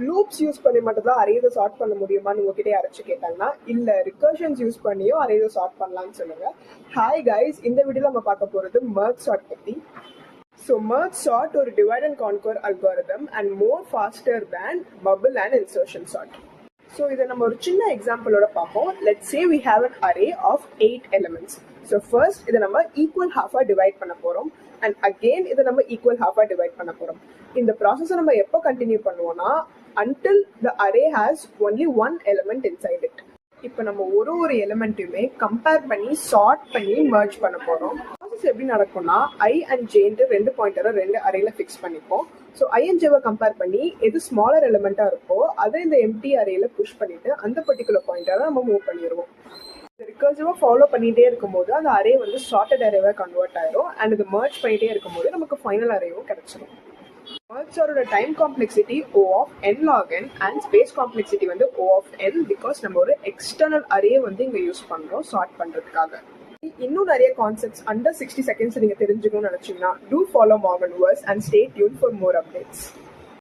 Loops use பண்ணி மட்டும் தான் அரேஸை சார்ட் பண்ண முடியுமான்னு உங்ககிட்ட யாராச்சும் கேட்டாங்கன்னா இல்ல, ரிகர்ஷன்ஸ் யூஸ் பண்ணியும் அரேஸை சார்ட் பண்ணலாம்னு சொல்லுங்க. ஹாய் கைஸ், இந்த வீடியோல நம்ம பார்க்க போறது மெர்ஜ் சார்ட் பத்தி. ஸோ மெர்ஜ் சார்ட் ஒரு divide and conquer algorithm and more faster than bubble and insertion sort. So இதை நம்ம ஒரு சின்ன எக்ஸாம்பிளோட பார்ப்போம். Let's say we have an array of 8 elements. So first இதை நம்ம ஈக்குவல் ஹாஃபா டிவைட் பண்ண போறோம் அண்ட் அகெயின் இதை நம்ம ஈக்குவல் ஹாஃபா டிவைட் பண்ண போறோம். இந்த ப்ராசஸை நம்ம எப்போ கண்டினியூ பண்ணுவோம்னா until the array has only one element inside it. இப்போ நம்ம ஒரு எலிமெண்ட்டையுமே கம்பேர் பண்ணி சார்ட் பண்ணி மர்ஜ் பண்ண போறோம். ப்ராசஸ் எப்படி நடக்கும்னா i and j ரெண்டு பாயிண்டரை ரெண்டு அரேல ஃபிக்ஸ் பண்ணிப்போம். So i and j compare பண்ணி எது ஸ்மாலர் எலிமெண்டா இருக்கோ அதை இந்த எம்டி அரேல புஷ் பண்ணிட்டு அந்த பர்டிகுலர் பாயிண்டரை நம்ம மூவ் பண்ணிடுவோம். ரிகர்சிவா ஃபாலோ பண்ணிட்டே இருக்கும்போது அந்த அரே வந்து சார்ட்டட் அரேவா கன்வெர்ட் ஆயிரும் அண்ட் இது மர்ஜ் பண்ணிட்டே இருக்கும்போது நமக்கு ஃபைனல் அரேவும் கிடைச்சிடும். Merge ஓட time complexity O of n log n and space complexity வந்து O of n because நம்ம ஒரு எக்ஸ்டர்னல் அரே வந்து இங்க யூஸ் பண்றோம் சார்ட் பண்றதுக்காக. இன்னும் நிறைய கான்செப்ட்ஸ் அண்டர் 60 seconds நீங்க தெரிஞ்சுக்கணும்னு நினைச்சீங்கன்னா do follow Morgan Verse and stay tuned for more updates.